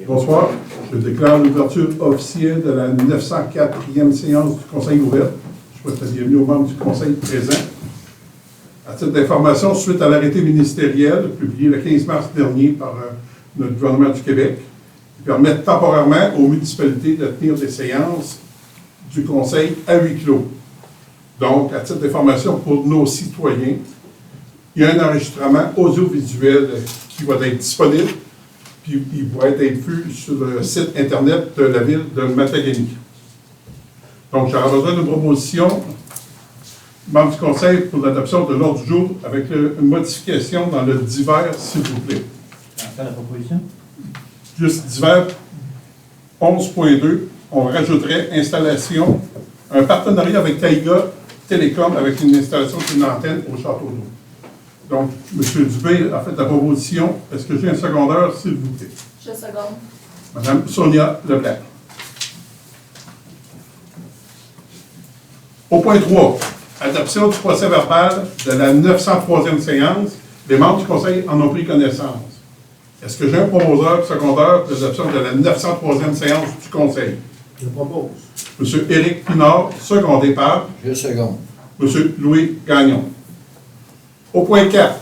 Bonsoir. Je déclare l'ouverture officielle de la 904e séance du Conseil ouvert. Je souhaite la bienvenue aux membres du Conseil présents. À titre d'information, suite à l'arrêté ministériel publié le 15 mars dernier par notre gouvernement du Québec, qui permet temporairement aux municipalités de tenir des séances du Conseil à huis clos. Donc, à titre d'information pour nos citoyens, il y a un enregistrement audiovisuel qui va être disponible, puis il va être vu sur le site Internet de la ville de Matagami. Donc, j'aurai besoin d'une proposition, membre du Conseil, pour l'adoption de l'ordre du jour avec une modification dans le divers, s'il vous plaît. Faire la proposition? Juste divers 11.2, on rajouterait installation, un partenariat avec Taïga Télécom avec une installation d'une antenne au Château d'Eau. Donc, M. Dubé a fait la proposition. Est-ce que j'ai un secondeur, s'il vous plaît? Je seconde. Mme Sonia Leblanc. Au point 3, adoption du procès-verbal de la 903e séance. Les membres du Conseil en ont pris connaissance. Est-ce que j'ai un proposeur secondeur de l'adoption de la 903e séance du Conseil? Je propose. M. Éric Pinard, secondé par Je seconde. M. Louis Gagnon. Au point 4,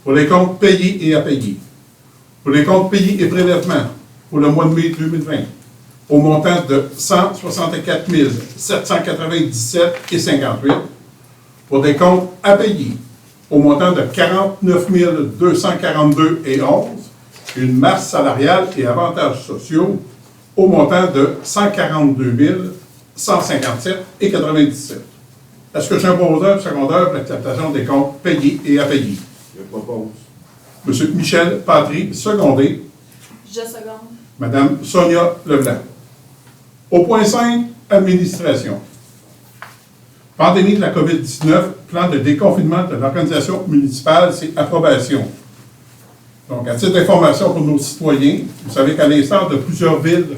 pour les comptes payés et à payer. Pour les comptes payés et prélèvements pour le mois de mai 2020, au montant de 164 797,58. Pour des comptes à payer, au montant de 49 242,11. Une masse salariale et avantages sociaux, au montant de 142 157,97. Est-ce que j'ai un proposeur secondaire pour l'acceptation des comptes payés et à payer? Je propose. M. Michel Patry, secondé. Je seconde. Mme Sonia Leblanc. Au point 5, administration. Pandémie de la COVID-19, plan de déconfinement de l'organisation municipale, c'est approbation. Donc, à titre d'information pour nos citoyens, vous savez qu'à l'instar de plusieurs villes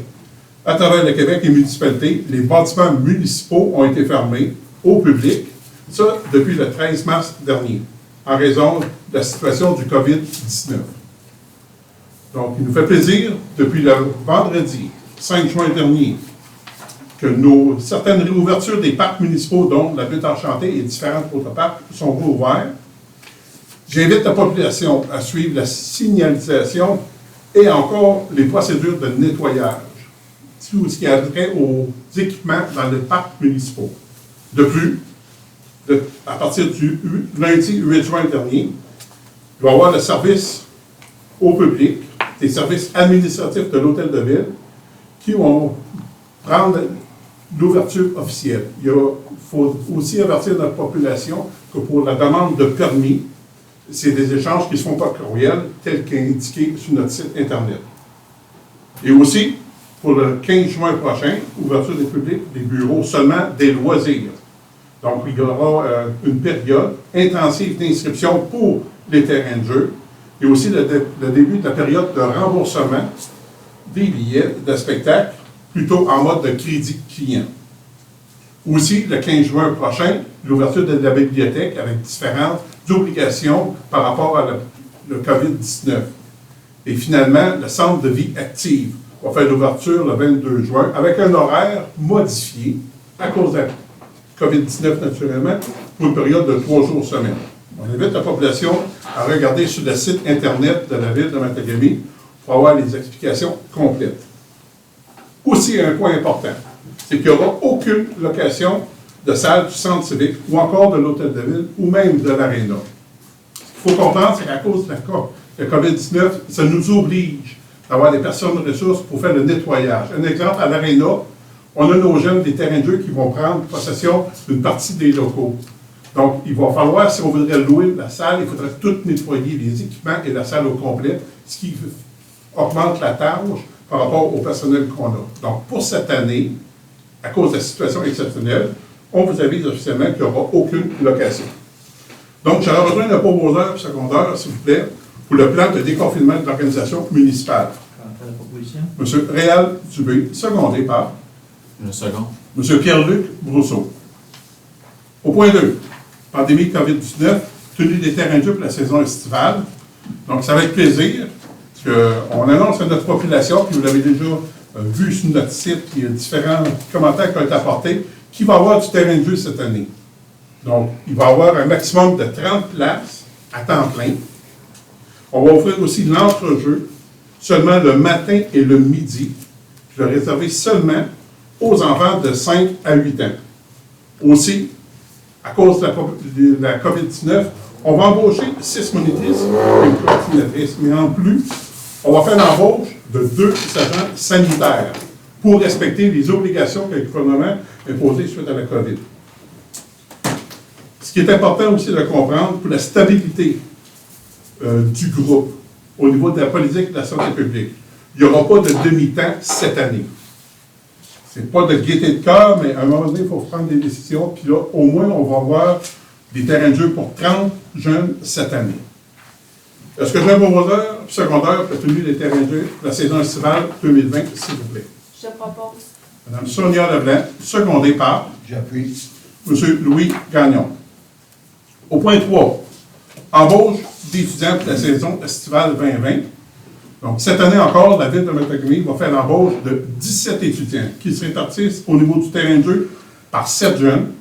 à travers le Québec et municipalités, les bâtiments municipaux ont été fermés au public, ça depuis le 13 mars dernier, en raison de la situation du COVID-19. Donc, il nous fait plaisir, depuis le vendredi 5 juin dernier, que certaines réouvertures des parcs municipaux, dont la butte enchantée et différents autres parcs, sont rouverts. J'invite la population à suivre la signalisation et encore les procédures de nettoyage, tout ce qui a trait aux équipements dans les parcs municipaux. De plus, à partir du lundi 8 juin dernier, il va y avoir le service au public, des services administratifs de l'Hôtel de Ville, qui vont prendre l'ouverture officielle. Il faut aussi avertir notre population que pour la demande de permis, c'est des échanges qui ne se font pas courriel, tels qu'indiqués sur notre site Internet. Et aussi, pour le 15 juin prochain, ouverture des publics, des bureaux seulement des loisirs. Donc, il y aura une période intensive d'inscription pour les terrains de jeu et aussi le début de la période de remboursement des billets de spectacle, plutôt en mode de crédit client. Aussi, le 15 juin prochain, l'ouverture de la bibliothèque avec différentes obligations par rapport à le COVID-19. Et finalement, le centre de vie active va faire l'ouverture le 22 juin avec un horaire modifié à cause de la COVID-19 naturellement, pour une période de 3 jours semaine. On invite la population à regarder sur le site Internet de la ville de Matagami pour avoir les explications complètes. Aussi, un point important, c'est qu'il n'y aura aucune location de salle du centre civique ou encore de l'hôtel de ville ou même de l'aréna. Ce qu'il faut comprendre, c'est qu'à cause de la COVID-19, ça nous oblige d'avoir des personnes ressources pour faire le nettoyage. Un exemple, à l'aréna, on a nos jeunes des terrains de jeu qui vont prendre possession d'une partie des locaux. Donc, il va falloir, si on voudrait louer la salle, il faudrait tout nettoyer, les équipements et la salle au complet, ce qui augmente la tâche par rapport au personnel qu'on a. Donc, pour cette année, à cause de la situation exceptionnelle, on vous avise officiellement qu'il n'y aura aucune location. Donc, j'aurais besoin d'un proposeur secondaire, s'il vous plaît, pour le plan de déconfinement de l'organisation municipale. Faire la proposition? M. Réal Dubé, secondé par Le second. M. Pierre-Luc Brousseau. Au point 2, pandémie de COVID-19, tenue des terrains de jeu pour la saison estivale. Donc, c'est avec plaisir On annonce à notre population, puis vous l'avez déjà vu sur notre site, il y a différents commentaires qui ont été apportés, qu'il va y avoir du terrain de jeu cette année. Donc, il va y avoir un maximum de 30 places à temps plein. On va offrir aussi l'entrejeu seulement le matin et le midi. Je vais réserver seulement aux enfants de 5 à 8 ans. Aussi, à cause de la COVID-19, on va embaucher 6 monitrices et une coordinatrice, mais en plus, on va faire l'embauche de 2 agents sanitaires pour respecter les obligations que le gouvernement a imposées suite à la COVID. Ce qui est important aussi de comprendre pour la stabilité du groupe au niveau de la politique de la santé publique, il n'y aura pas de demi-temps cette année. Ce n'est pas de gaieté de cœur, mais à un moment donné, il faut prendre des décisions. Puis là, au moins, on va avoir des terrains de jeu pour 30 jeunes cette année. Est-ce que j'ai un proposeur secondaire pour tenir des terrains de jeu pour la saison estivale 2020, s'il vous plaît? Je propose. Mme Sonia Leblanc, secondée par J'appuie. M. Louis Gagnon. Au point 3, embauche d'étudiants pour la saison estivale 2020. Donc, cette année encore, la Ville de Matagami va faire l'embauche de 17 étudiants qui se répartissent au niveau du terrain de jeu par 7 jeunes.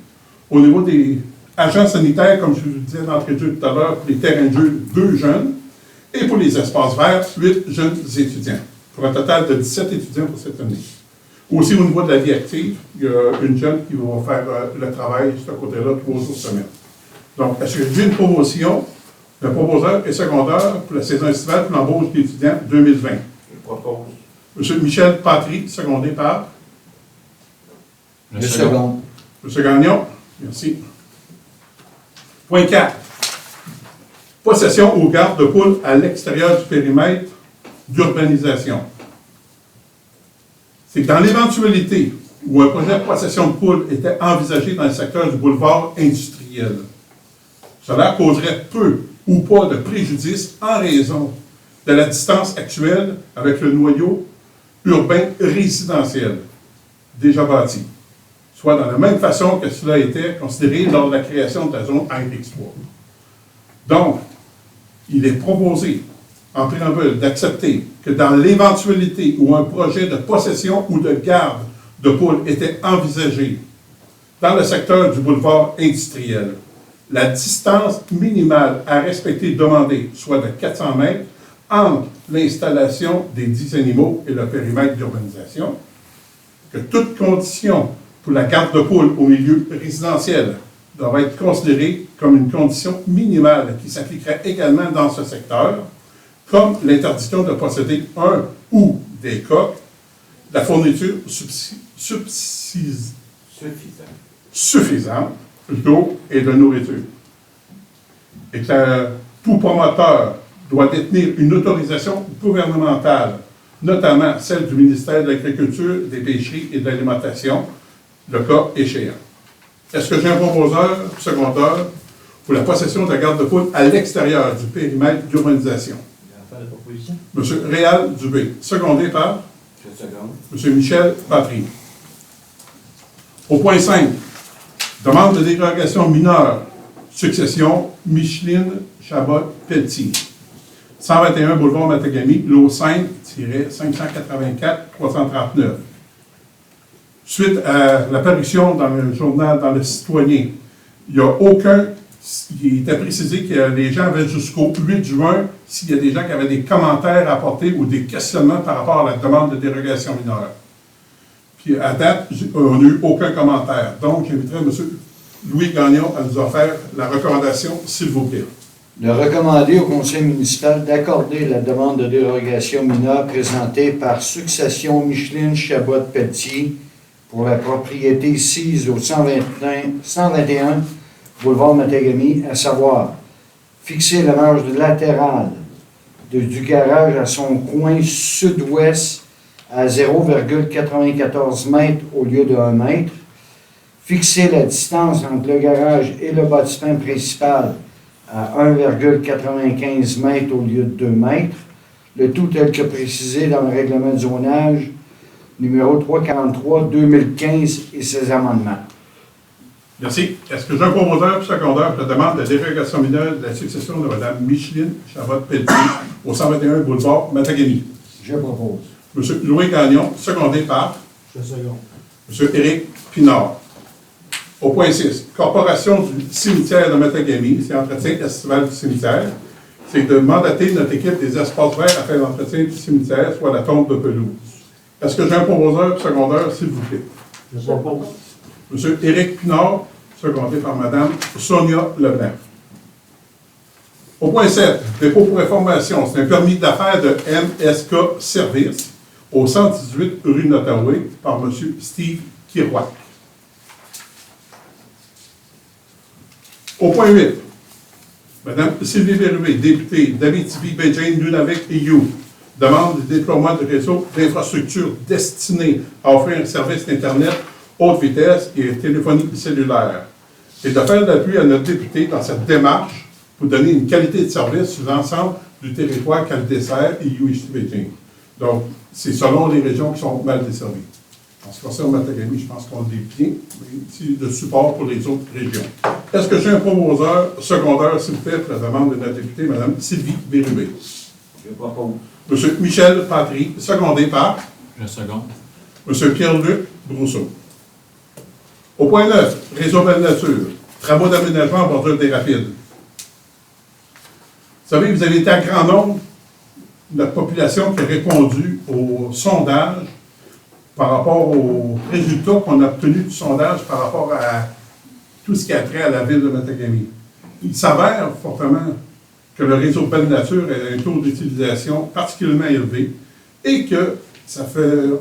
Au niveau des agents sanitaires, comme je vous le disais d'entrée de jeu tout à l'heure, pour les terrains de jeu, 2 jeunes. Et pour les espaces verts, 8 jeunes étudiants. Pour un total de 17 étudiants pour cette année. Aussi, au niveau de la vie active, il y a une jeune qui va faire le travail de ce côté-là 3 jours semaine. Donc, est-ce que j'ai une promotion? Le proposeur est secondaire pour la saison estivale pour l'embauche d'étudiants 2020. Je propose. M. Michel Patry, secondé par Le second. M. Gagnon. Merci. Point 4. Possession ou garde de poules à l'extérieur du périmètre d'urbanisation. C'est que dans l'éventualité où un projet de possession de poules était envisagé dans le secteur du boulevard industriel, cela causerait peu ou pas de préjudice en raison de la distance actuelle avec le noyau urbain résidentiel déjà bâti, soit dans la même façon que cela était considéré lors de la création de la zone AX3. Donc, il est proposé en préambule d'accepter que dans l'éventualité où un projet de possession ou de garde de poules était envisagé dans le secteur du boulevard industriel, la distance minimale à respecter demandée soit de 400 mètres entre l'installation des 10 animaux et le périmètre d'urbanisation, que toute condition pour la garde de poules au milieu résidentiel doit être considérée comme une condition minimale qui s'appliquerait également dans ce secteur, comme l'interdiction de posséder un ou des coqs, la fourniture suffisante d'eau et de nourriture. Et que tout promoteur doit détenir une autorisation gouvernementale, notamment celle du ministère de l'Agriculture, des Pêcheries et de l'Alimentation, le cas échéant. Est-ce que j'ai un proposeur secondaire pour la possession de la garde de poules à l'extérieur du périmètre d'urbanisation? Faire la proposition. M. Réal Dubé, secondé par Je seconde. M. Michel Patry. Au point 5, demande de dérogation mineure, succession Micheline Chabot-Pelletier. 121 boulevard Matagami, lot 5-584-339. Suite à l'apparition dans le journal, dans le Citoyen, il n'y a aucun. Il était précisé que les gens avaient jusqu'au 8 juin s'il y a des gens qui avaient des commentaires à apporter ou des questionnements par rapport à la demande de dérogation mineure. Puis à date, on n'a eu aucun commentaire. Donc, j'inviterai M. Louis Gagnon à nous en faire la recommandation, s'il vous plaît. De recommander au conseil municipal d'accorder la demande de dérogation mineure présentée par Succession Micheline Chabot-Pelletier pour la propriété sise au 121 boulevard Matagami, à savoir fixer la marge latérale du garage à son coin sud-ouest à 0,94 mètres au lieu de 1 mètre, fixer la distance entre le garage et le bâtiment principal à 1,95 mètres au lieu de 2 mètres, le tout tel que précisé dans le règlement de zonage numéro 343-2015 et ses amendements. Merci. Est-ce que j'ai un proposeur secondaire pour la demande de dérogation mineure de la succession de Mme Micheline Chabot-Pelletier au 121 boulevard Matagami? Je propose. M. Louis Gagnon, secondé par Je seconde. M. Éric Pinard. Au point 6, Corporation du cimetière de Matagami, c'est entretien estival du cimetière. C'est de mandater notre équipe des espaces verts à faire l'entretien du cimetière, soit la tombe de pelouse. Est-ce que j'ai un proposeur secondaire, s'il vous plaît? Je propose. M. Éric Pinard, secondé par Mme Sonia Leblanc. Au point 7, dépôt pour information, c'est un permis d'affaires de MSK Service au 118 rue Nottaway par M. Steve Kirouac. Au point 8, Mme Sylvie Bérubé, députée d'Abitibi, Béjain, Nunavik et You, demande le déploiement de réseaux d'infrastructures destinés à offrir un service d'Internet haute vitesse et téléphonie cellulaire. Et de faire l'appui à notre député dans cette démarche pour donner une qualité de service sur l'ensemble du territoire qu'elle dessert et You-Béjain. Donc, c'est selon les régions qui sont mal desservies. En ce qui concerne Matagami, je pense qu'on est bien, mais c'est de support pour les autres régions. Est-ce que j'ai un proposeur secondaire, s'il vous plaît, pour la demande de notre députée, Mme Sylvie Bérubé? Je propose. M. Michel Patry, secondé par Je seconde. M. Pierre-Luc Brousseau. Au point 9, Réseau Belle Nature, travaux d'aménagement en bordure des Rapides. Vous savez, vous avez été à grand nombre de la population qui a répondu au sondage par rapport aux résultats qu'on a obtenus du sondage par rapport à tout ce qui a trait à la ville de Matagami. Il s'avère fortement que le réseau Belle Nature a un taux d'utilisation particulièrement élevé et que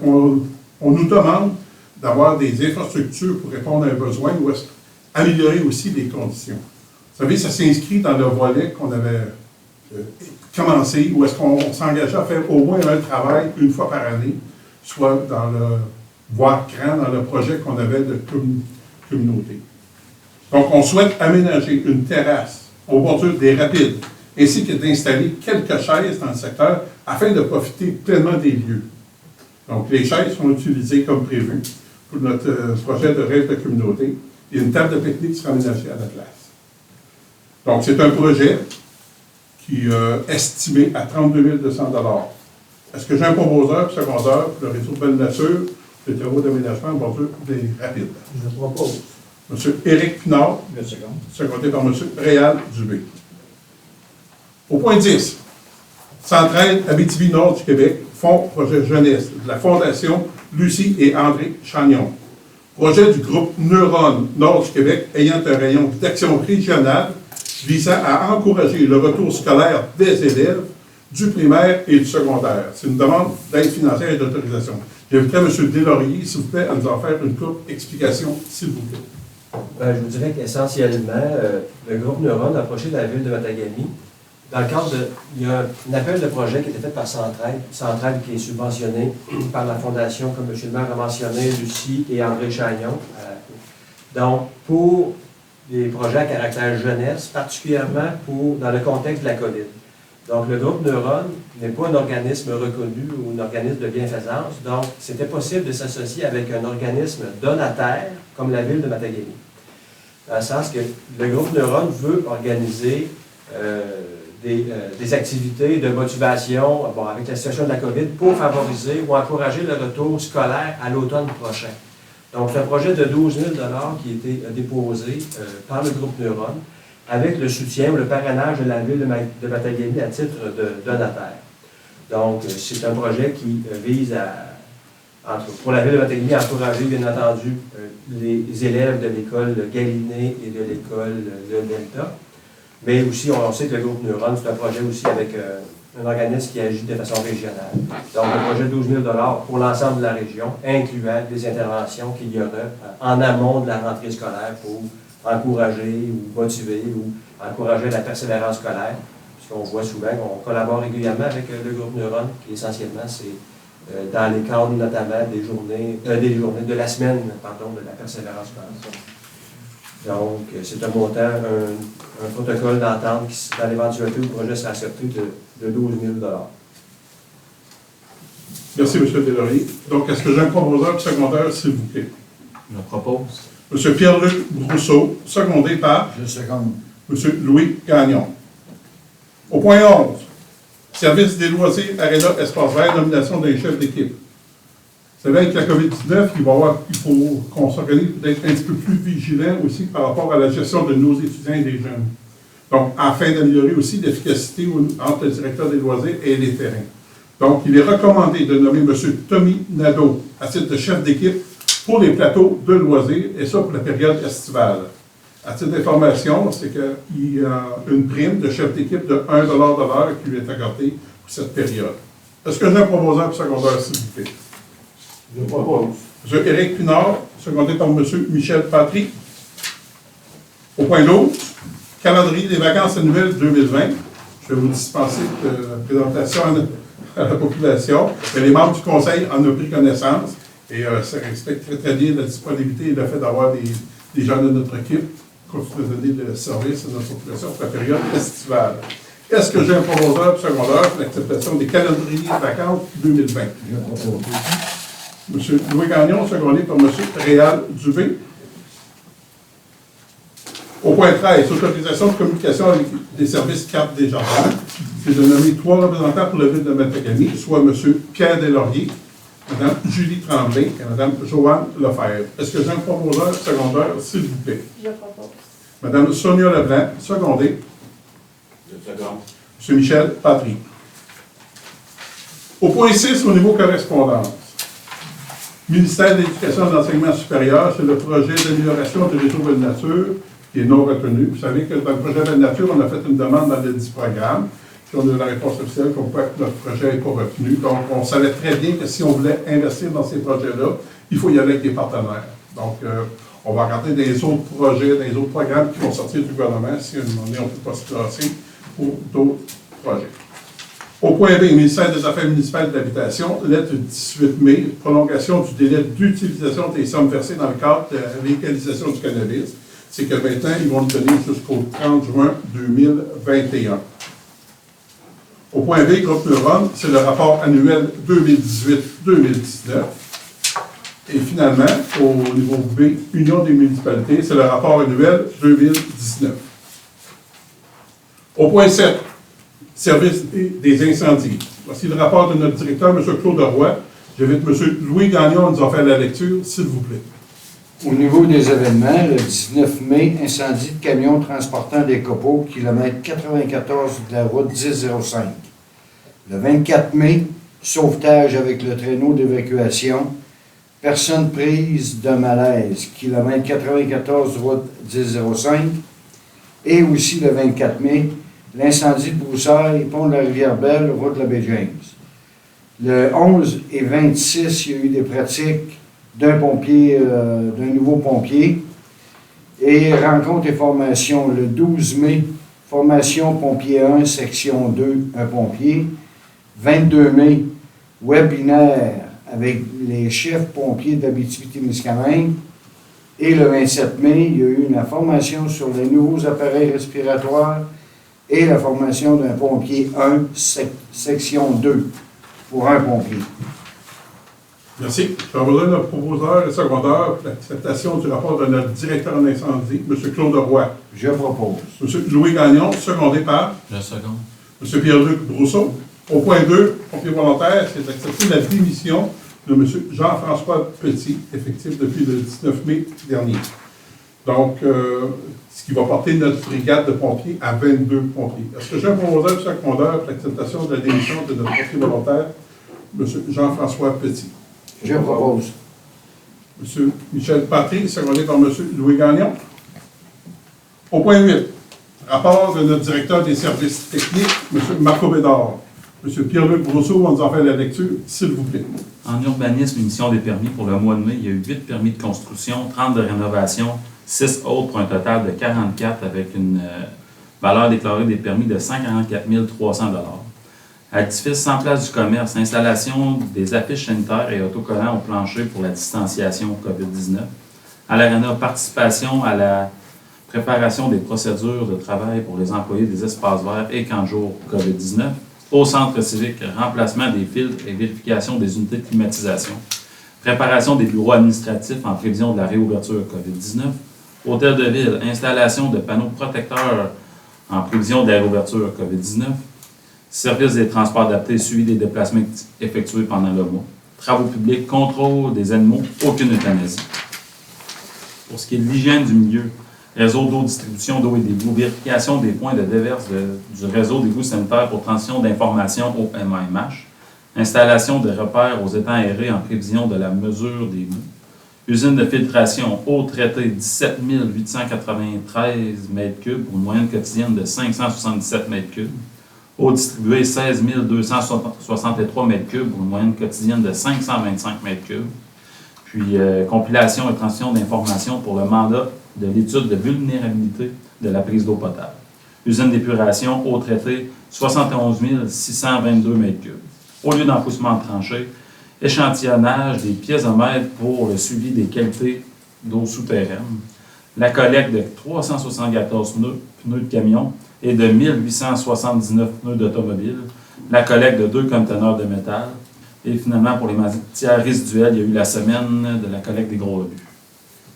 on nous demande d'avoir des infrastructures pour répondre à un besoin ou améliorer aussi les conditions. Vous savez, ça s'inscrit dans le volet qu'on avait commencé, où est-ce qu'on s'engageait à faire au moins un travail une fois par année, soit dans le voire grand dans le projet qu'on avait de communauté. Donc, on souhaite aménager une terrasse aux bordures des Rapides, ainsi que d'installer quelques chaises dans le secteur afin de profiter pleinement des lieux. Donc, les chaises sont utilisées comme prévu pour notre projet de rêve de communauté et une table de pique-nique sera aménagée à la place. Donc, c'est un projet qui est estimé à 32 200 $. Est-ce que j'ai un proposeur secondaire pour le réseau Belle Nature, les travaux d'aménagement en bordure des Rapides? Je propose. M. Éric Pinard, Je seconde. secondé par M. Réal Dubé. Au point 10, Centraide Abitibi-Nord du Québec, Fonds Projet Jeunesse, de la Fondation Lucie et André Chagnon. Projet du groupe Neuron Nord du Québec ayant un rayon d'action régionale visant à encourager le retour scolaire des élèves du primaire et du secondaire. C'est une demande d'aide financière et d'autorisation. J'inviterai M. Deslauriers, s'il vous plaît, à nous en faire une courte explication, s'il vous plaît. Je vous dirais qu'essentiellement, le groupe Neuron a approché de la ville de Matagami. Dans le cadre il y a un appel de projet qui a été fait par Centraide qui est subventionné par la Fondation, comme M. le maire a mentionné, Lucie et André Chagnon. Donc, pour des projets à caractère jeunesse, particulièrement dans le contexte de la COVID. Donc, le groupe Neuron n'est pas un organisme reconnu ou un organisme de bienfaisance. Donc, c'était possible de s'associer avec un organisme donataire comme la ville de Matagami. Dans le sens que le groupe Neuron veut organiser des activités de motivation avec la situation de la COVID pour favoriser ou encourager le retour scolaire à l'automne prochain. Donc, c'est un projet de 12 000 $ qui a été déposé par le groupe Neuron avec le soutien ou le parrainage de la ville de Matagami à titre de donataire. Donc, c'est un projet qui vise pour la ville de Matagami, à encourager, bien entendu, les élèves de l'école Galiné et de l'école de Delta. Mais aussi, on sait que le groupe Neuron, c'est un projet aussi avec un organisme qui agit de façon régionale. Donc, un projet de 12 000 $ pour l'ensemble de la région, incluant des interventions qu'il y aura en amont de la rentrée scolaire pour encourager ou motiver ou encourager la persévérance scolaire. Puisqu'on voit souvent qu'on collabore régulièrement avec le groupe Neuron, qui essentiellement, c'est dans les cadres notamment des journées de la semaine, de la persévérance scolaire. Donc, c'est un montant, un protocole d'entente qui, dans l'éventualité où le projet sera accepté, de 12 000 $. Merci, M. Deslauriers. Donc, est-ce que j'ai un proposeur secondaire, s'il vous plaît? Je propose. M. Pierre-Luc Brousseau, secondé par Je seconde. M. Louis Gagnon. Au point 11, service des loisirs, Aréna Espace Vert, nomination d'un chef d'équipe. Vous savez, avec la COVID-19, il faut qu'on s'organise d'être un petit peu plus vigilant aussi par rapport à la gestion de nos étudiants et des jeunes. Donc, afin d'améliorer aussi l'efficacité entre le directeur des loisirs et les terrains. Donc, il est recommandé de nommer M. Tommy Nadeau à titre de chef d'équipe pour les plateaux de loisirs, et ça pour la période estivale. À titre d'information, c'est qu'il y a une prime de chef d'équipe de 1 $ de l'heure qui lui est accordée pour cette période. Est-ce que j'ai un proposeur pour secondaire, s'il vous plaît? Je propose. M. Éric Pinard, secondé par M. Michel Patry. Au point 12, calendrier des vacances annuelles 2020. Je vais vous dispenser de la présentation à la population. Mais les membres du Conseil en ont pris connaissance et ça respecte très, très bien la disponibilité et le fait d'avoir des gens de notre équipe qui continuent de donner le service à notre population pour la période estivale. Est-ce que j'ai un proposeur secondaire pour l'acceptation des calendriers de vacances 2020? Je propose. M. Louis Gagnon, secondé par M. Réal Dubé. Au point 13, autorisation de communication avec les services Cap des Jardins. C'est de nommer 3 représentants pour la ville de Matagami, soit M. Pierre Deslauriers, Mme Julie Tremblay et Mme Joanne Lefebvre. Est-ce que j'ai un proposeur secondaire, s'il vous plaît? Je propose. Mme Sonia Leblanc, secondée. Je seconde. M. Michel Patry. Au point 6, au niveau correspondance. Ministère de l'Éducation et de l'Enseignement supérieur, c'est le projet d'amélioration du réseau Belle Nature qui est non retenu. Vous savez que dans le projet Belle Nature, on a fait une demande dans le 10 programme. Puis on a eu la réponse officielle comme quoi notre projet n'est pas retenu. Donc, on savait très bien que si on voulait investir dans ces projets-là, il faut y aller avec des partenaires. Donc, on va regarder des autres projets, des autres programmes qui vont sortir du gouvernement si à un moment donné, on ne peut pas se classer pour d'autres projets. Au point B, ministère des Affaires municipales et de l'Habitation, lettre du 18 mai, prolongation du délai d'utilisation des sommes versées dans le cadre de la légalisation du cannabis. C'est que maintenant, ils vont le donner jusqu'au 30 juin 2021. Au point B, groupe Neuron, c'est le rapport annuel 2018-2019. Et finalement, au niveau B, Union des municipalités, c'est le rapport annuel 2019. Au point 7, service des incendies. Voici le rapport de notre directeur, M. Claude Roy. J'invite M. Louis Gagnon à nous en faire la lecture, s'il vous plaît. Au niveau des événements, le 19 mai, incendie de camion transportant des copeaux, kilomètre 94 de la route 1005. Le 24 mai, sauvetage avec le traîneau d'évacuation. Personne prise de malaise, kilomètre 94 route 1005. Et aussi le 24 mai, l'incendie de Broussailles, pont de la Rivière-Belle, route de la Baie-James. Le 11 et 26, il y a eu des pratiques d'un pompier, d'un nouveau pompier. Et rencontre et formation le 12 mai, formation pompier 1, section 2, un pompier. 22 mai, webinaire avec les chefs pompiers d'Abitibi-Témiscamingue. Et le 27 mai, il y a eu une formation sur les nouveaux appareils respiratoires et la formation d'un pompier 1, section 2, pour un pompier. Merci. J'ai besoin d'un proposeur secondaire pour l'acceptation du rapport de notre directeur en incendie, M. Claude Roy. Je propose. M. Louis Gagnon, secondé par Je seconde. M. Pierre-Luc Brousseau. Au point 2, pompier volontaire, c'est d'accepter la démission de M. Jean-François Petit, effectif depuis le 19 mai dernier. Donc, ce qui va porter notre brigade de pompiers à 22 pompiers. Est-ce que j'ai un proposeur secondaire pour l'acceptation de la démission de notre pompier volontaire, M. Jean-François Petit? Je propose. M. Michel Patry, secondé par M. Louis Gagnon. Au point 8, rapport de notre directeur des services techniques, M. Marco Bédard. M. Pierre-Luc Brousseau, on nous en fait la lecture, s'il vous plaît. En urbanisme, émission des permis pour le mois de mai, il y a eu 8 permis de construction, 30 de rénovation, 6 autres pour un total de 44 avec une valeur déclarée des permis de 144 300 $. Édifice sans place du commerce, installation des affiches sanitaires et autocollants au plancher pour la distanciation COVID-19. À l'Arena, participation à la préparation des procédures de travail pour les employés des espaces verts et camps de jour COVID-19. Au centre civique, remplacement des filtres et vérification des unités de climatisation. Préparation des bureaux administratifs en prévision de la réouverture COVID-19. Hôtel de ville, installation de panneaux protecteurs en prévision de la réouverture COVID-19. Service des transports adaptés, suivi des déplacements effectués pendant le mois. Travaux publics, contrôle des animaux, aucune euthanasie. Pour ce qui est de l'hygiène du milieu, réseau d'eau, distribution d'eau et d'égouts, vérification des points de déverse du réseau d'égouts sanitaires pour transition d'informations au MAMH, installation de repères aux étangs aérés en prévision de la mesure des égouts, usine de filtration, eau traitée 17 893 m3 pour une moyenne quotidienne de 577 m3, eau distribuée 16 263 m3 pour une moyenne quotidienne de 525 m3, puis compilation et transmission d'informations pour le mandat de l'étude de vulnérabilité de la prise d'eau potable. Usine d'épuration, eau traitée, 71 622 m3. Au lieu d'enfouissement de tranchées, échantillonnage des piézomètres pour le suivi des qualités d'eau souterraine. La collecte de 374 pneus de camion et de 1879 pneus d'automobile. La collecte de 2 conteneurs de métal. Et finalement, pour les matières résiduelles, il y a eu la semaine de la collecte des gros rebuts.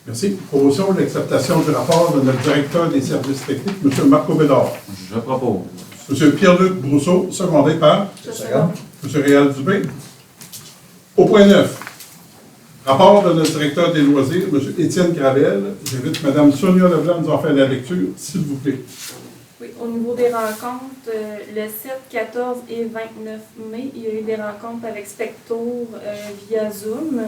Merci. Promotion de l'acceptation du rapport de notre directeur des services techniques, M. Marco Bédard. Je propose. M. Pierre-Luc Brousseau, secondé par Je seconde. M. Réal Dubé. Au point 9, rapport de notre directeur des loisirs, M. Étienne Gravel. J'invite Mme Sonia Leblanc nous en faire la lecture, s'il vous plaît. Oui, au niveau des rencontres, le 7, 14 et 29 mai, il y a eu des rencontres avec Spectour via Zoom.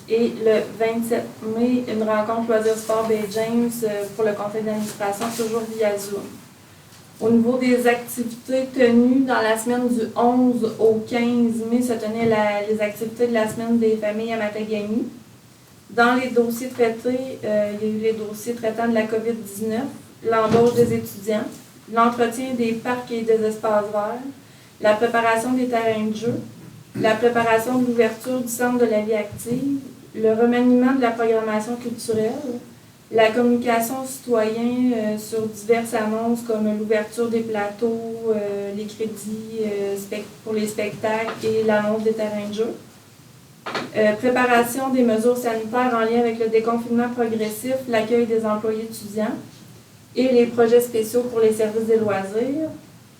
Et le 27 mai, une rencontre Loisirs Sport Bay James pour le conseil d'administration, toujours via Zoom. Au niveau des activités tenues, dans la semaine du 11 au 15 mai, se tenaient les activités de la semaine des familles à Matagami. Dans les dossiers traités, il y a eu les dossiers traitant de la COVID-19, l'embauche des étudiants, l'entretien des parcs et des espaces verts, la préparation des terrains de jeu, la préparation de l'ouverture du centre de la vie active, le remaniement de la programmation culturelle, la communication aux citoyens sur diverses annonces comme l'ouverture des plateaux, les crédits pour les spectacles et l'annonce des terrains de jeu. Préparation des mesures sanitaires en lien avec le déconfinement progressif, l'accueil des employés étudiants et les projets spéciaux pour les services des loisirs.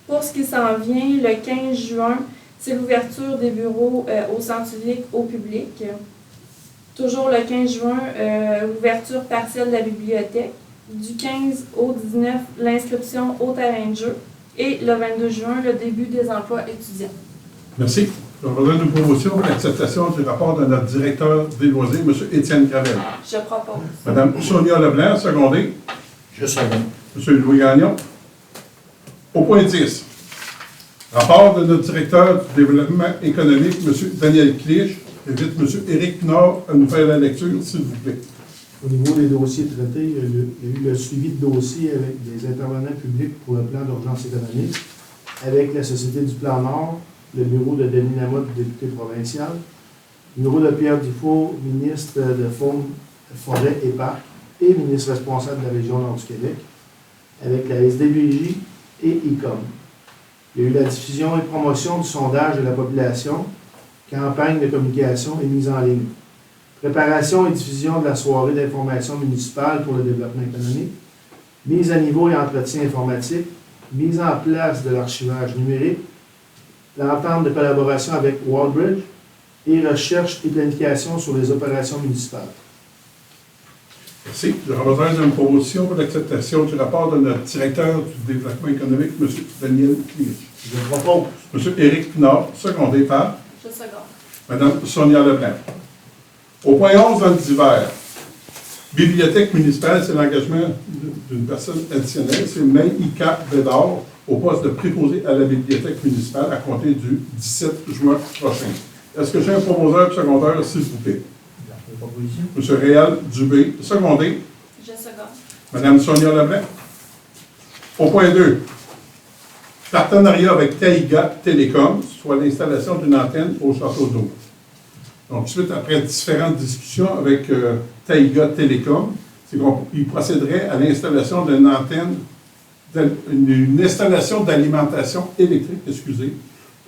Pour ce qui s'en vient, le 15 juin, c'est l'ouverture des bureaux au centre civique au public. Toujours le 15 juin, l'ouverture partielle de la bibliothèque. Du 15 au 19, l'inscription au terrain de jeu. Et le 22 juin, le début des emplois étudiants. Merci. Je voudrais une promotion pour l'acceptation du rapport de notre directeur des loisirs, M. Étienne Gravel. Je propose. Mme Sonia Leblanc, secondée. Je seconde. M. Louis Gagnon. Au point 10, rapport de notre directeur du développement économique, M. Daniel Clich. J'invite M. Éric Pinard à nous faire la lecture, s'il vous plaît. Au niveau des dossiers traités, il y a eu le suivi de dossiers avec des intervenants publics pour le plan d'urgence économique, avec la Société du Plan Nord, le bureau de Denis Lamotte, député provincial, le bureau de Pierre Dufault, ministre de Faune, Forêt et Parcs, et ministre responsable de la région Nord du Québec, avec la SDBJ et ICOM. Il y a eu la diffusion et promotion du sondage de la population, campagne de communication et mise en ligne. Préparation et diffusion de la soirée d'information municipale pour le développement économique. Mise à niveau et entretien informatique. Mise en place de l'archivage numérique. L'entente de collaboration avec Wallbridge. Et recherche et planification sur les opérations municipales. Merci. J'aurais besoin d'une promotion pour l'acceptation du rapport de notre directeur du développement économique, M. Daniel Clich. Je propose. M. Éric Pinard, secondé par Je seconde. Mme Sonia Leblanc. Au point 11, dans le divers, bibliothèque municipale, c'est l'engagement d'une personne additionnelle, c'est Maïka Bédard, au poste de préposé à la bibliothèque municipale à compter du 17 juin prochain. Est-ce que j'ai un proposeur secondaire, s'il vous plaît? M. Réal Dubé, secondé. Je seconde. Mme Sonia Leblanc. Au point 2, partenariat avec Taïga Télécom, soit l'installation d'une antenne au Château d'Eau. Donc, suite après différentes discussions avec Taïga Télécom, c'est qu'il procéderait à l'installation d'une antenne, une installation d'alimentation électrique,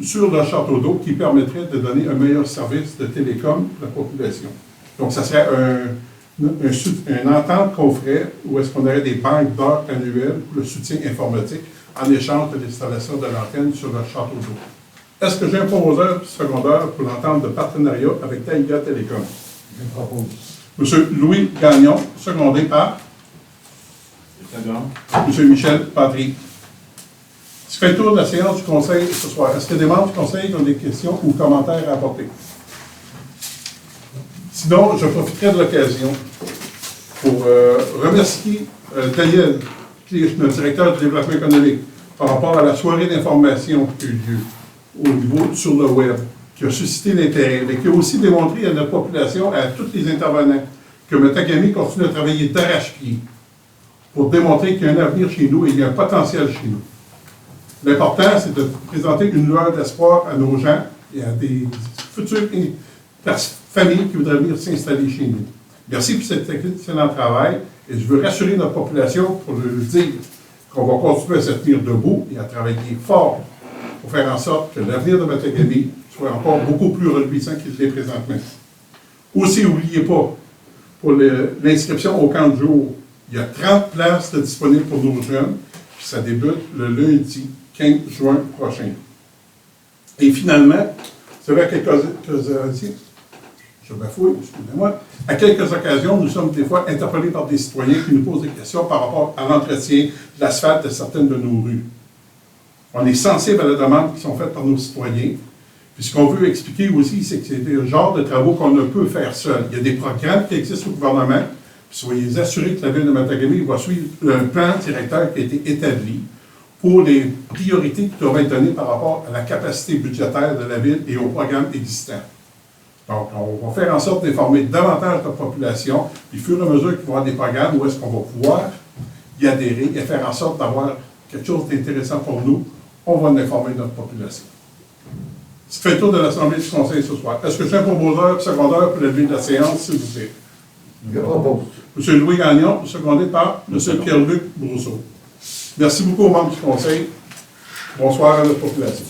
sur le château d'eau qui permettrait de donner un meilleur service de télécom pour la population. Donc, ça serait une entente qu'on ferait où est-ce qu'on aurait des banques d'heures annuelles pour le soutien informatique en échange de l'installation de l'antenne sur le château d'eau. Est-ce que j'ai un proposeur secondaire pour l'entente de partenariat avec Taïga Télécom? Je propose. Monsieur Louis Gagnon, secondé par Monsieur Michel Patry. Ce fait le tour de la séance du Conseil ce soir. Est-ce que des membres du Conseil ont des questions ou commentaires à apporter? Sinon, je profiterai de l'occasion pour remercier Daniel Clich, notre directeur du développement économique, par rapport à la soirée d'information qui a eu lieu au niveau sur le web, qui a suscité l'intérêt, mais qui a aussi démontré à notre population, à tous les intervenants, que Matagami continue à travailler d'arrache-pied pour démontrer qu'il y a un avenir chez nous et il y a un potentiel chez nous. L'important, c'est de présenter une lueur d'espoir à nos gens et à des futures familles qui voudraient venir s'installer chez nous. Merci pour cet excellent travail et je veux rassurer notre population pour leur dire qu'on va continuer à se tenir debout et à travailler fort pour faire en sorte que l'avenir de Matagami soit encore beaucoup plus reluisant qu'il l'est présentement. Aussi, n'oubliez pas, pour l'inscription au camp de jour, il y a 30 places disponibles pour nos jeunes, puis ça débute le lundi 15 juin prochain. Et finalement, c'est vrai, je bafouille, excusez-moi, à quelques occasions, nous sommes des fois interpellés par des citoyens qui nous posent des questions par rapport à l'entretien de l'asphalte de certaines de nos rues. On est sensible à la demande qui sont faites par nos citoyens. Puis ce qu'on veut expliquer aussi, c'est que c'est le genre de travaux qu'on ne peut faire seul. Il y a des programmes qui existent au gouvernement, puis soyez assurés que la Ville de Matagami va suivre un plan directeur qui a été établi pour les priorités qui doivent être données par rapport à la capacité budgétaire de la Ville et aux programmes existants. Donc, on va faire en sorte d'informer davantage la population, puis au fur et à mesure qu'il va y avoir des programmes où est-ce qu'on va pouvoir y adhérer et faire en sorte d'avoir quelque chose d'intéressant pour nous, on va en informer notre population. Ce qui fait le tour de l'Assemblée du Conseil ce soir. Est-ce que j'ai un proposeur secondaire pour lever de la séance, s'il vous plaît? Je propose. M. Louis Gagnon, secondé par M. Pierre-Luc Brousseau. Merci beaucoup aux membres du Conseil. Bonsoir à notre population.